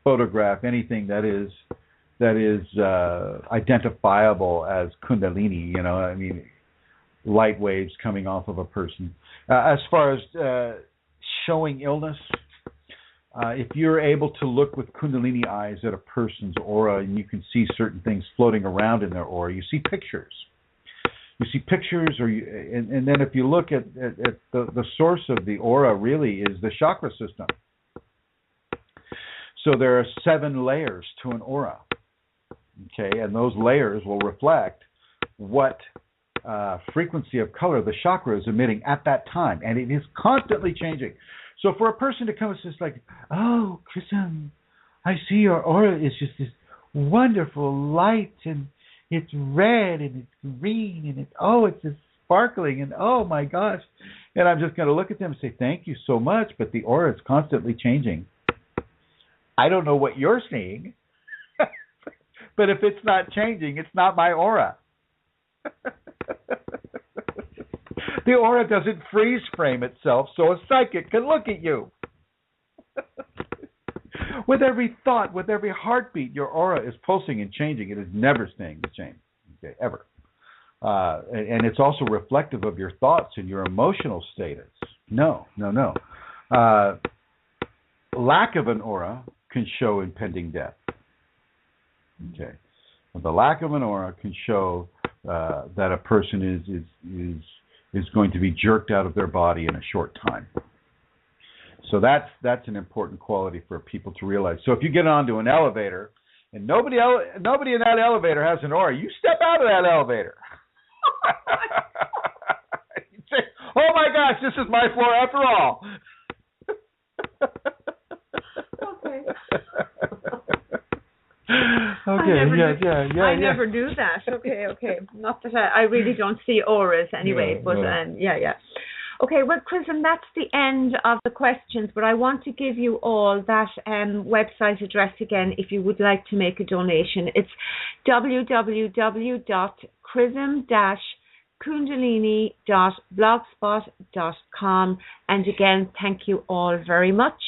photograph anything that is identifiable as Kundalini, I mean, light waves coming off of a person. As far as showing illness, if you're able to look with Kundalini eyes at a person's aura and you can see certain things floating around in their aura, you see pictures. You see pictures, and then if you look at the source of the aura, really is the chakra system. So there are 7 layers to an aura. Okay, and those layers will reflect what frequency of color the chakra is emitting at that time, and it is constantly changing. So for a person to come and just like, oh, Chrism, I see your aura is just this wonderful light, and it's red, and it's green, and it's just sparkling, and oh my gosh. And I'm just going to look at them and say, thank you so much, but the aura is constantly changing. I don't know what you're seeing, but if it's not changing, it's not my aura. The aura doesn't freeze frame itself, so a psychic can look at you. With every thought, with every heartbeat, your aura is pulsing and changing. It is never staying the same, okay, ever. And it's also reflective of your thoughts and your emotional status. No. Lack of an aura can show impending death. Okay, the lack of an aura can show that a person is going to be jerked out of their body in a short time. So that's an important quality for people to realize. So if you get onto an elevator and nobody in that elevator has an aura, you step out of that elevator. You say, oh my gosh, this is my floor after all. Okay. Okay. I never do that. Okay. Not that I really don't see auras anyway, but yeah. Okay, well, Chrism, that's the end of the questions, but I want to give you all that website address again if you would like to make a donation. It's www.chrism-kundalini.blogspot.com. And again, thank you all very much.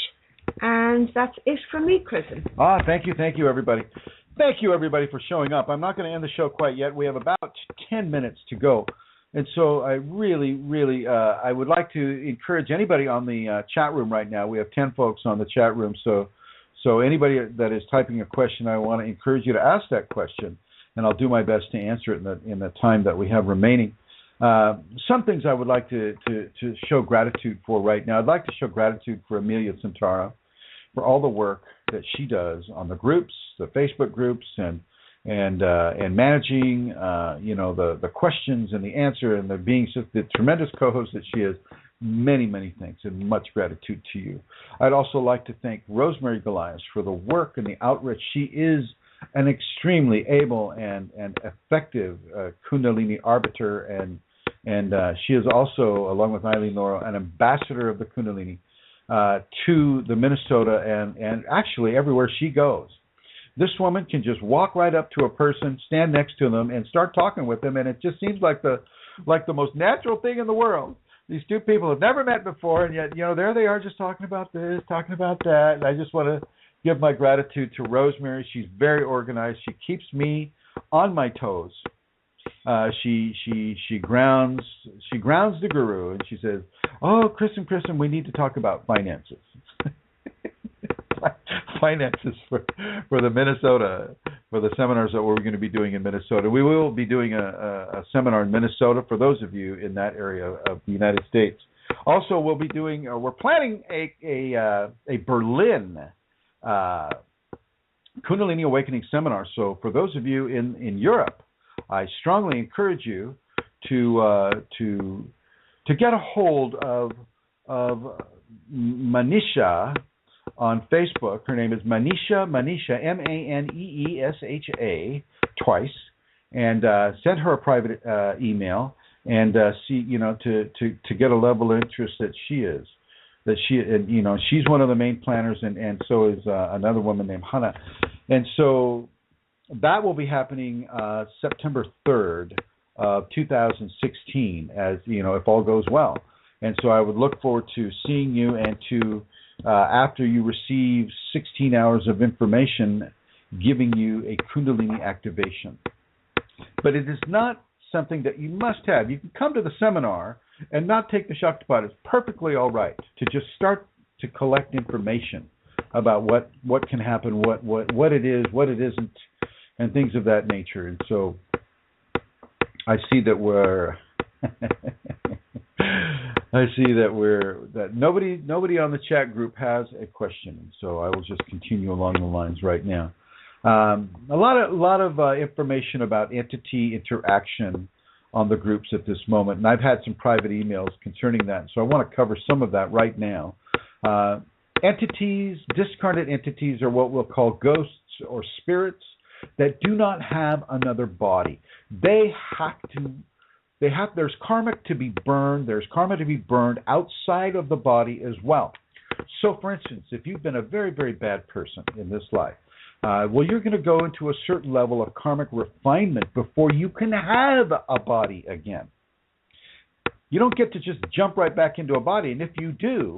And that's it from me, Chrism. Thank you, everybody. Thank you, everybody, for showing up. I'm not going to end the show quite yet. We have about 10 minutes to go. And so I really, I would like to encourage anybody on the chat room right now. We have 10 folks on the chat room. So anybody that is typing a question, I want to encourage you to ask that question, and I'll do my best to answer it in the time that we have remaining. Some things I would like to show gratitude for right now. I'd like to show gratitude for Amelia Santara for all the work that she does on the groups, the Facebook groups, and managing, the questions and the answer, and the being such the tremendous co-host that she is. Many thanks, and much gratitude to you. I'd also like to thank Rosemary Goliath for the work and the outreach. She is an extremely able and effective Kundalini arbiter, and she is also, along with Eileen Laurel, an ambassador of the Kundalini to the Minnesota and actually everywhere she goes. This woman can just walk right up to a person, stand next to them, and start talking with them, and it just seems like the most natural thing in the world. These two people have never met before, and yet, there they are just talking about this, talking about that. And I just want to give my gratitude to Rosemary. She's very organized. She keeps me on my toes. She grounds the guru, and she says, "Oh, Chrism, we need to talk about finances." Finances for the Minnesota, for the seminars that we're going to be doing in Minnesota. We will be doing a seminar in Minnesota for those of you in that area of the United States. Also, we'll be doing, we're planning a Berlin Kundalini Awakening seminar. So for those of you in Europe, I strongly encourage you to get a hold of Manisha on Facebook. Her name is Maneesha, Maneesha, twice, and send her a private email and see, to get a level of interest that she is. That she's one of the main planners, and so is another woman named Hannah. And so that will be happening September 3rd of 2016, as if all goes well. And so I would look forward to seeing you, and to after you receive 16 hours of information, giving you a Kundalini activation. But it is not something that you must have. You can come to the seminar and not take the Shaktipat. It's perfectly all right to just start to collect information about what can happen, what it is, what it isn't, and things of that nature. And so I see that that nobody on the chat group has a question. And so I will just continue along the lines right now. A lot of information about entity interaction on the groups at this moment, and I've had some private emails concerning that, so I want to cover some of that right now. Entities, discarnate entities, are what we'll call ghosts or spirits that do not have another body. There's karma to be burned. There's karma to be burned outside of the body as well. So, for instance, if you've been a very, very bad person in this life, you're going to go into a certain level of karmic refinement before you can have a body again. You don't get to just jump right back into a body, and if you do,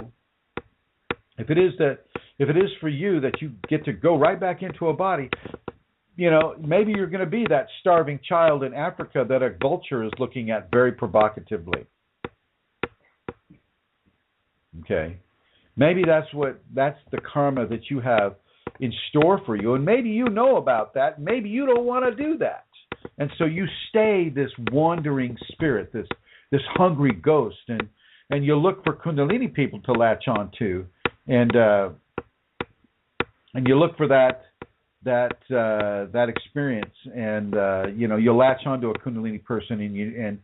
if it is for you that you get to go right back into a body, maybe you're going to be that starving child in Africa that a vulture is looking at very provocatively. Okay, maybe that's the karma that you have in store for you, and maybe you know about that. Maybe you don't want to do that, and so you stay this wandering spirit, this hungry ghost, and you look for Kundalini people to latch on to, and you look for that experience, and you'll latch onto a Kundalini person, and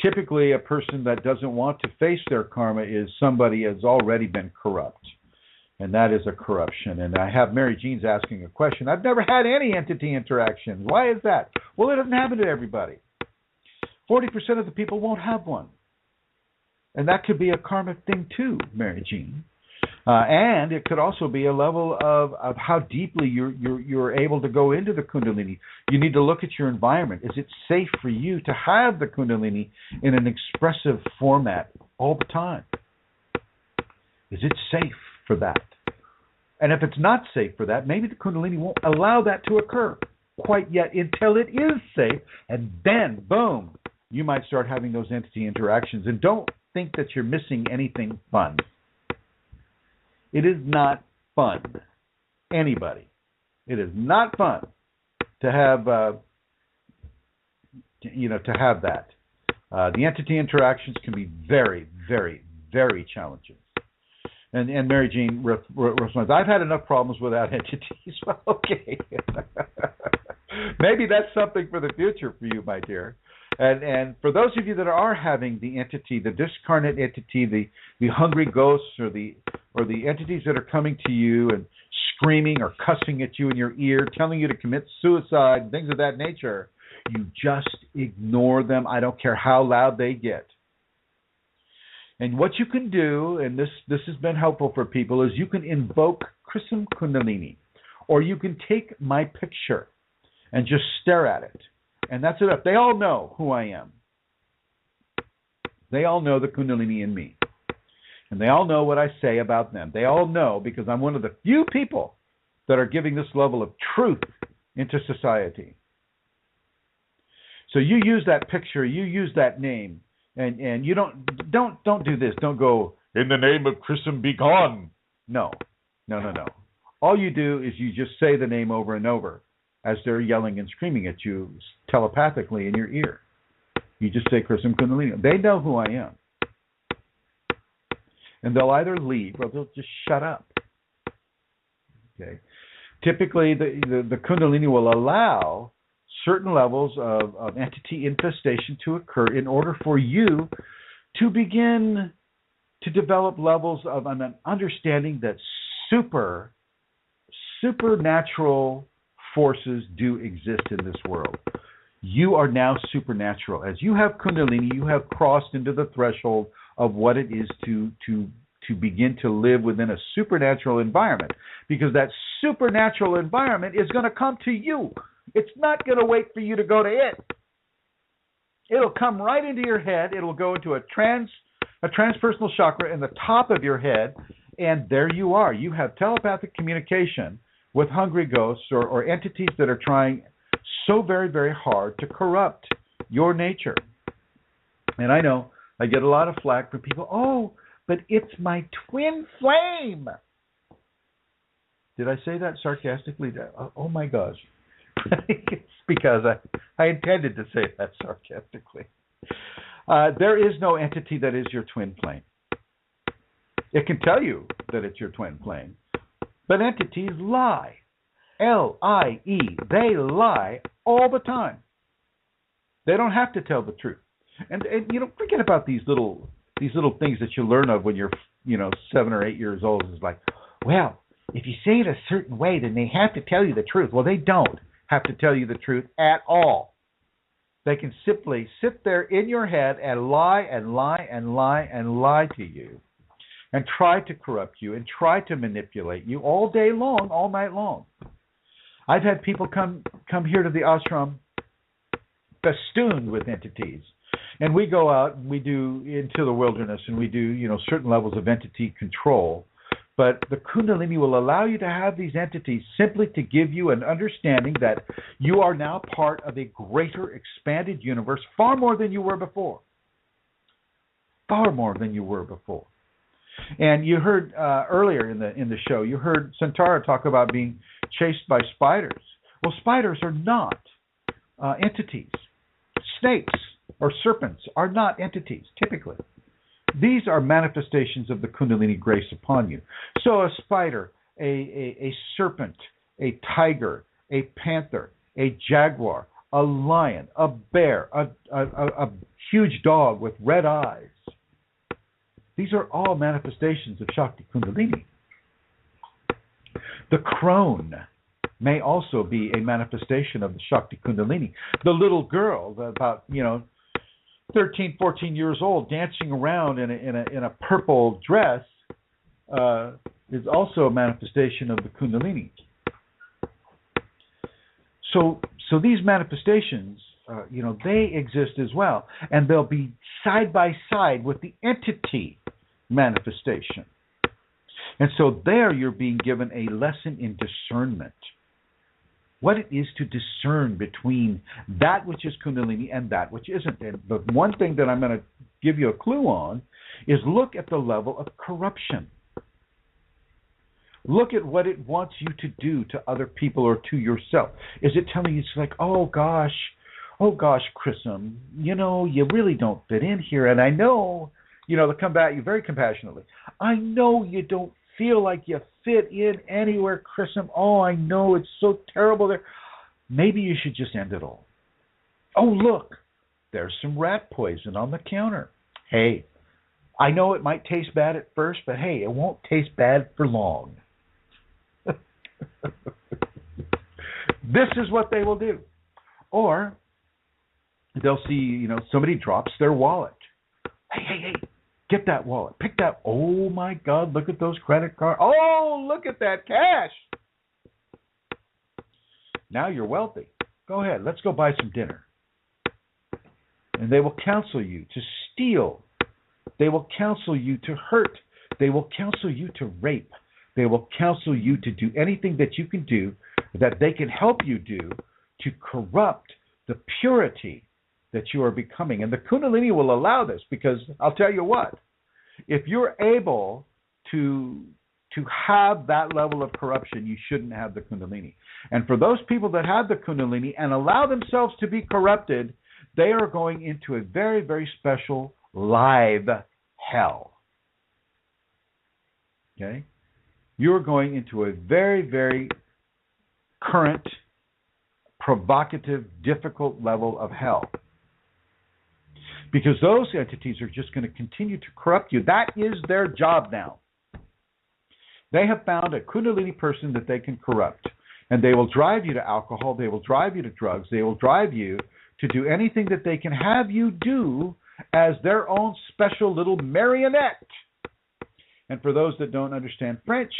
typically a person that doesn't want to face their karma is somebody has already been corrupt. And that is a corruption. And I have Mary Jean's asking a question. I've never had any entity interactions. Why is that? Well, it doesn't happen to everybody. 40% of the people won't have one. And that could be a karmic thing too, Mary Jean. And it could also be a level of how deeply you're able to go into the Kundalini. You need to look at your environment. Is it safe for you to have the Kundalini in an expressive format all the time? Is it safe for that? And if it's not safe for that, maybe the Kundalini won't allow that to occur quite yet until it is safe, and then, boom, you might start having those entity interactions. And don't think that you're missing anything fun. It is not fun. Anybody. It is not fun to have, to have that. The entity interactions can be very, very, very challenging. And Mary Jean responds, I've had enough problems without entities. Well, okay. Maybe that's something for the future for you, my dear. And for those of you that are having the entity, the discarnate entity, the hungry ghosts, or the entities that are coming to you and screaming or cussing at you in your ear, telling you to commit suicide, things of that nature, you just ignore them. I don't care how loud they get. And what you can do, and this has been helpful for people, is you can invoke Chrism Kundalini, or you can take my picture and just stare at it. And that's enough. They all know who I am. They all know the Kundalini in me. And they all know what I say about them. They all know, because I'm one of the few people that are giving this level of truth into society. So you use that picture, you use that name, and you don't do this. Don't go, in the name of Chrism, be gone. No. All you do is you just say the name over and over as they're yelling and screaming at you telepathically in your ear. You just say Chrism Kunalini. They know who I am. And they'll either leave or they'll just shut up. Okay. Typically, the Kundalini will allow certain levels of entity infestation to occur in order for you to begin to develop levels of an understanding that supernatural forces do exist in this world. You are now supernatural. As you have Kundalini, you have crossed into the threshold of what it is to begin to live within a supernatural environment, because that supernatural environment is going to come to you. It's not going to wait for you to go to it. It'll come right into your head. It'll go into a transpersonal chakra in the top of your head, and there you are. You have telepathic communication with hungry ghosts or entities that are trying so very, very hard to corrupt your nature. And I know I get a lot of flack from people. Oh, but it's my twin flame. Did I say that sarcastically? Oh my gosh. It's because I intended to say that sarcastically. There is no entity that is your twin flame. It can tell you that it's your twin flame, but entities lie. L-I-E. They lie all the time. They don't have to tell the truth. And forget about these little things that you learn of when you're 7 or 8 years old. It's like, well, if you say it a certain way, then they have to tell you the truth. Well, they don't have to tell you the truth at all. They can simply sit there in your head and lie and lie and lie and lie to you, and try to corrupt you and try to manipulate you all day long, all night long. I've had people come here to the ashram festooned with entities. And we go out and we do into the wilderness and we do, certain levels of entity control. But the Kundalini will allow you to have these entities simply to give you an understanding that you are now part of a greater expanded universe, far more than you were before. Far more than you were before. And you heard earlier in the show, you heard Santara talk about being chased by spiders. Well, spiders are not entities. Snakes or serpents are not entities, typically. These are manifestations of the Kundalini grace upon you. So a spider, a serpent, a tiger, a panther, a jaguar, a lion, a bear, a huge dog with red eyes. These are all manifestations of Shakti Kundalini. The crone may also be a manifestation of the Shakti Kundalini. The little girl, about 13, 14 years old, dancing around in a purple dress, is also a manifestation of the Kundalini. So these manifestations, they exist as well, and they'll be side by side with the entity manifestation. And so there you're being given a lesson in discernment. What it is to discern between that which is Kundalini and that which isn't. And the one thing that I'm going to give you a clue on is look at the level of corruption. Look at what it wants you to do to other people or to yourself. Is it telling you, it's like, oh gosh, Chrism, you really don't fit in here. And I know, they'll come back at you very compassionately. I know you don't feel like you fit in anywhere, Chrism. Oh, I know, it's so terrible there. Maybe you should just end it all. Oh, look, there's some rat poison on the counter. Hey, I know it might taste bad at first, but hey, it won't taste bad for long. This is what they will do. Or they'll see, somebody drops their wallet. Hey, get that wallet. Pick that. Oh, my God, look at those credit cards. Oh, look at that cash. Now you're wealthy. Go ahead. Let's go buy some dinner. And they will counsel you to steal. They will counsel you to hurt. They will counsel you to rape. They will counsel you to do anything that you can do, that they can help you do, to corrupt the purity that you are becoming. And the Kundalini will allow this, because I'll tell you what, if you're able to have that level of corruption, you shouldn't have the Kundalini. And for those people that have the Kundalini and allow themselves to be corrupted, they are going into a very, very special live hell. Okay? You're going into a very, very current, provocative, difficult level of hell. Because those entities are just going to continue to corrupt you. That is their job now. They have found a Kundalini person that they can corrupt. And they will drive you to alcohol. They will drive you to drugs. They will drive you to do anything that they can have you do as their own special little marionette. And for those that don't understand French,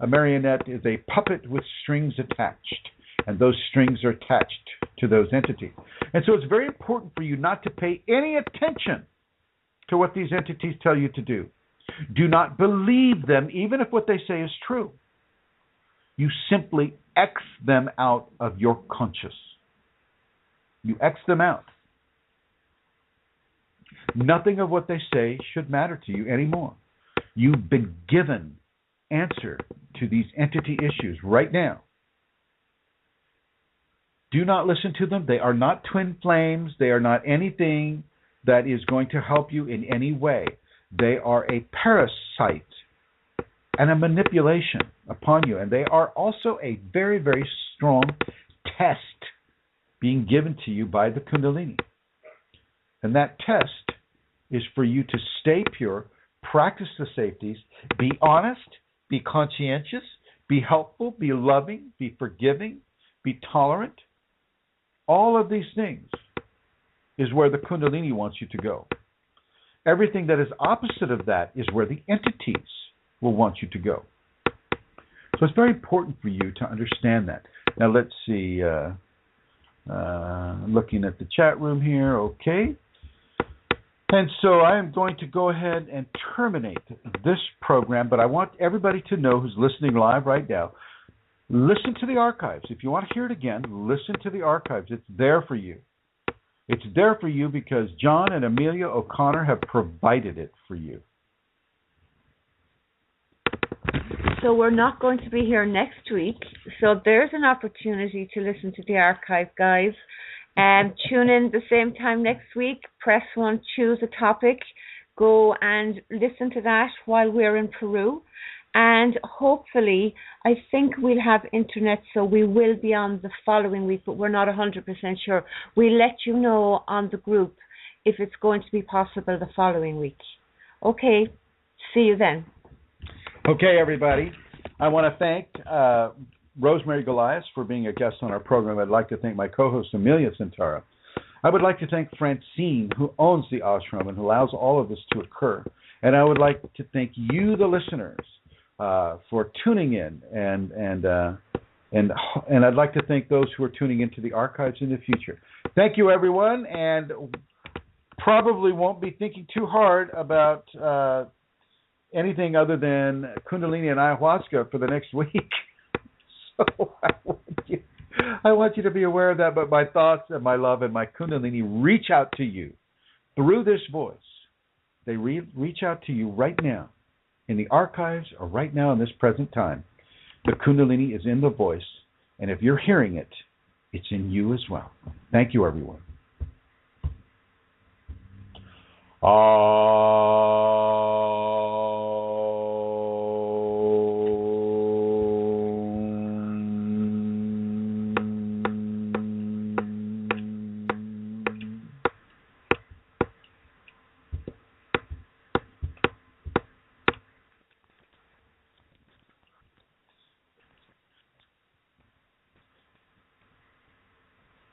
a marionette is a puppet with strings attached. And those strings are attached to those entities. And so it's very important for you not to pay any attention to what these entities tell you to do. Do not believe them, even if what they say is true. You simply X them out of your conscious. You X them out. Nothing of what they say should matter to you anymore. You've been given answer to these entity issues right now. Do not listen to them. They are not twin flames. They are not anything that is going to help you in any way. They are a parasite and a manipulation upon you. And they are also a very, very strong test being given to you by the Kundalini. And that test is for you to stay pure, practice the safeties, be honest, be conscientious, be helpful, be loving, be forgiving, be tolerant. All of these things is where the Kundalini wants you to go. Everything that is opposite of that is where the entities will want you to go. So it's very important for you to understand that. Now let's see. Looking at the chat room here. Okay. And so I am going to go ahead and terminate this program, but I want everybody to know who's listening live right now, listen to the archives. If you want to hear it again, listen to the archives. It's there for you. It's there for you because John and Amelia O'Connor have provided it for you. So we're not going to be here next week. So there's an opportunity to listen to the archive, guys. And tune in the same time next week. Press 1, choose a topic. Go and listen to that while we're in Peru. And hopefully, I think we'll have internet, so we will be on the following week, but we're not 100% sure. We'll let you know on the group if it's going to be possible the following week. Okay, see you then. Okay, everybody. I want to thank Rosemary Goliath for being a guest on our program. I'd like to thank my co-host, Amelia Santara. I would like to thank Francine, who owns the ashram and allows all of this to occur. And I would like to thank you, the listeners, for tuning in, and I'd like to thank those who are tuning into the archives in the future. Thank you, everyone, and probably won't be thinking too hard about anything other than Kundalini and ayahuasca for the next week. So I want you to be aware of that, but my thoughts and my love and my Kundalini reach out to you through this voice. They reach out to you right now in the archives or right now in this present time. The Kundalini is in the voice, and if you're hearing it, it's in you as well. Thank you, everyone.